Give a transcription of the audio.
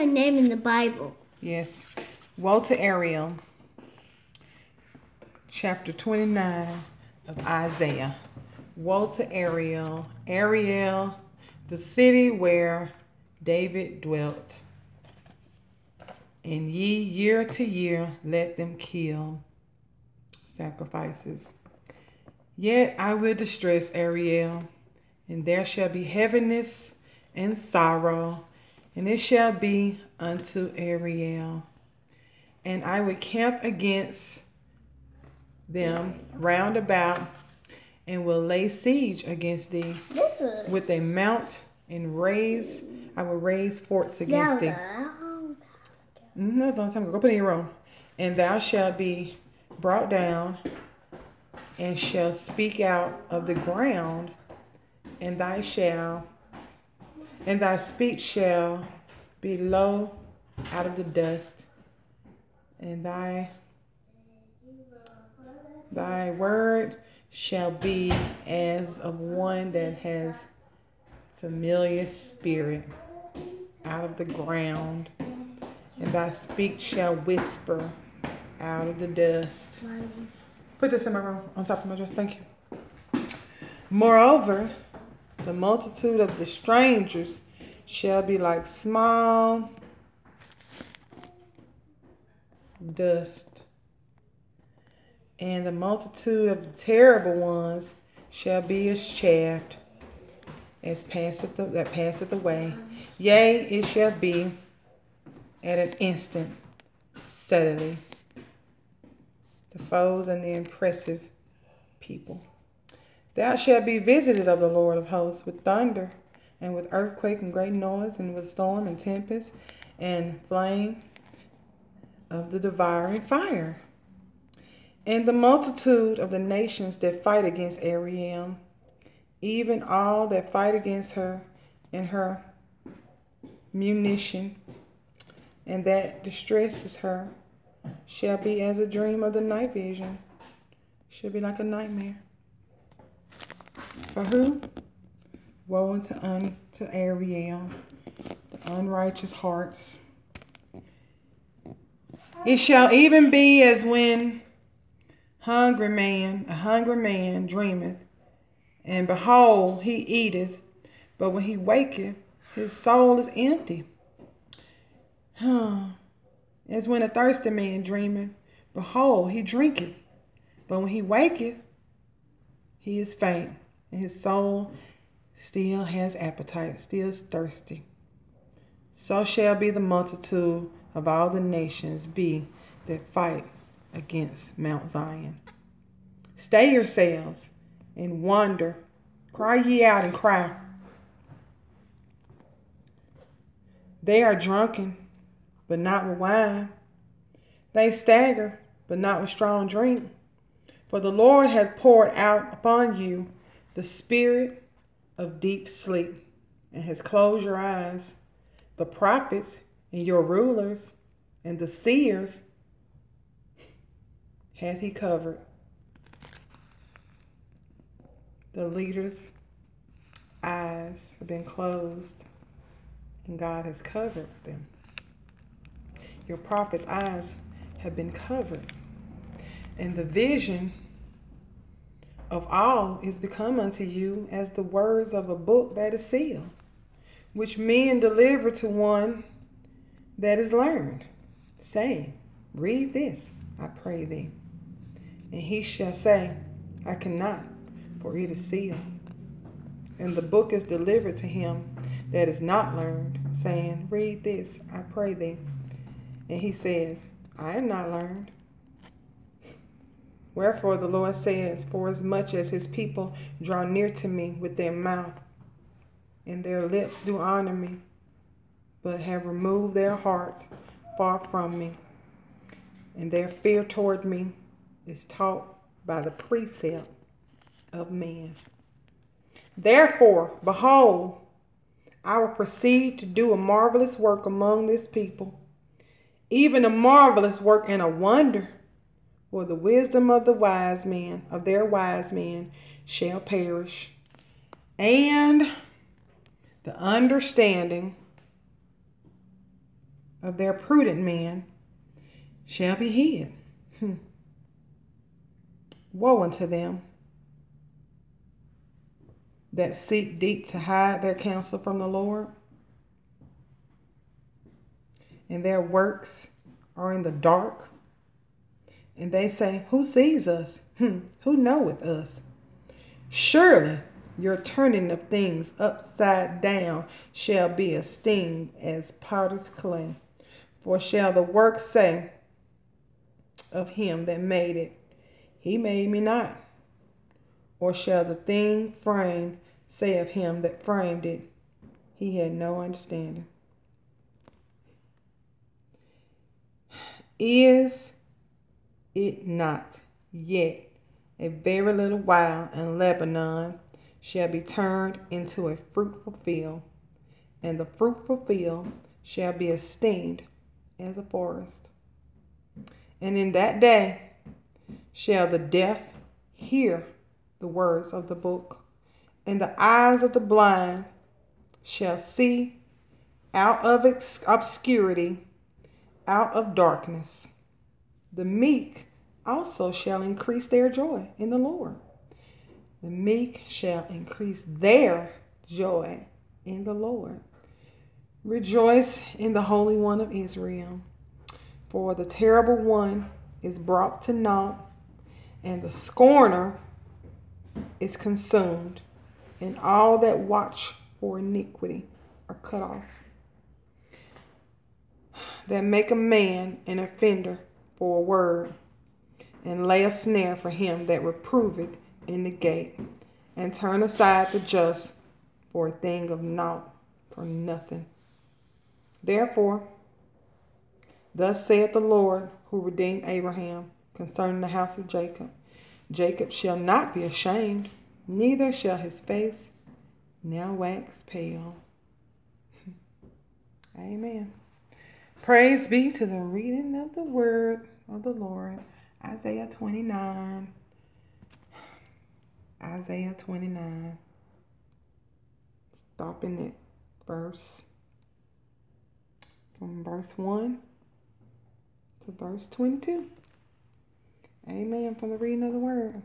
a name in the Bible. Yes. Woe to ARIEL. Chapter 29 of Isaiah. Woe to ARIEL. ARIEL, the city where David dwelt. And ye year to year let them kill sacrifices. Yet I will distress ARIEL, and there shall be heaviness and sorrow, and it shall be unto ARIEL. And I will camp against them round about, and will lay siege against thee with a mount, and I will raise forts against thee. That's a long time ago. Go put it in your room. And thou shalt be brought down, and shall speak out of the ground, and thy speech shall be low out of the dust, and thy word shall be as of one that has familiar spirit out of the ground, and thy speech shall whisper out of the dust. Put this in my room, on top of my dress. Thank you. Moreover, the multitude of the strangers shall be like small dust, and the multitude of the terrible ones shall be as chaff that passeth away. Yea, it shall be at an instant, suddenly. The foes and the impressive people. Thou shalt be visited of the Lord of hosts with thunder, and with earthquake and great noise, and with storm and tempest, and flame of the devouring fire. And the multitude of the nations that fight against ARIEL, even all that fight against her and her munition, and that distresses her, shall be as a dream of the night vision. Shall be like a nightmare. For who? Woe unto ARIEL, the unrighteous hearts. It shall even be as when a hungry man dreameth, and behold, he eateth, but when he waketh, his soul is empty. As when a thirsty man dreameth, behold, he drinketh, but when he waketh, he is faint, and his soul still has appetite, still is thirsty. So shall be the multitude of all the nations be that fight against Mount Zion. Stay yourselves and wonder. Cry ye out and cry. They are drunken, but not with wine. They stagger, but not with strong drink. For the Lord hath poured out upon you the spirit of deep sleep, and has closed your eyes. The prophets and your rulers and the seers hath he covered. The leaders' eyes have been closed, and God has covered them. Your prophets' eyes have been covered, and the vision of all is become unto you as the words of a book that is sealed, which men deliver to one that is learned, saying, read this, I pray thee. And he shall say, I cannot, for it is sealed. And the book is delivered to him that is not learned, saying, read this, I pray thee. And he says, I am not learned. Wherefore the Lord says, for as much as his people draw near to me with their mouth, and their lips do honor me, but have removed their hearts far from me, and their fear toward me is taught by the precept of man. Therefore, behold, I will proceed to do a marvelous work among this people, even a marvelous work and a wonder, for the wisdom of the wise men, of their wise men, shall perish, and the understanding of their prudent men shall be hid. Woe unto them that seek deep to hide their counsel from the Lord, and their works are in the dark. And they say, who sees us? Who knoweth us? Surely your turning of things upside down shall be esteemed as potter's clay. For shall the work say of him that made it, he made me not? Or shall the thing framed say of him that framed it, he had no understanding? Is it not yet a very little while, and Lebanon shall be turned into a fruitful field, and the fruitful field shall be esteemed as a forest? And in that day shall the deaf hear the words of the book, and the eyes of the blind shall see out of obscurity, out of darkness. The meek also shall increase their joy in the Lord. The meek shall increase their joy in the Lord. Rejoice in the Holy One of Israel. For the terrible one is brought to naught, and the scorner is consumed, and all that watch for iniquity are cut off. That make a man an offender for a word, and lay a snare for him that reproveth in the gate, and turn aside the just for a thing of naught, for nothing. Therefore, thus saith the Lord, who redeemed Abraham, concerning the house of Jacob: Jacob shall not be ashamed, neither shall his face now wax pale. Amen. Praise be to the reading of the word of the Lord. Isaiah 29. Isaiah 29. Stopping at from verse 1 to verse 22. Amen. From the reading of the word.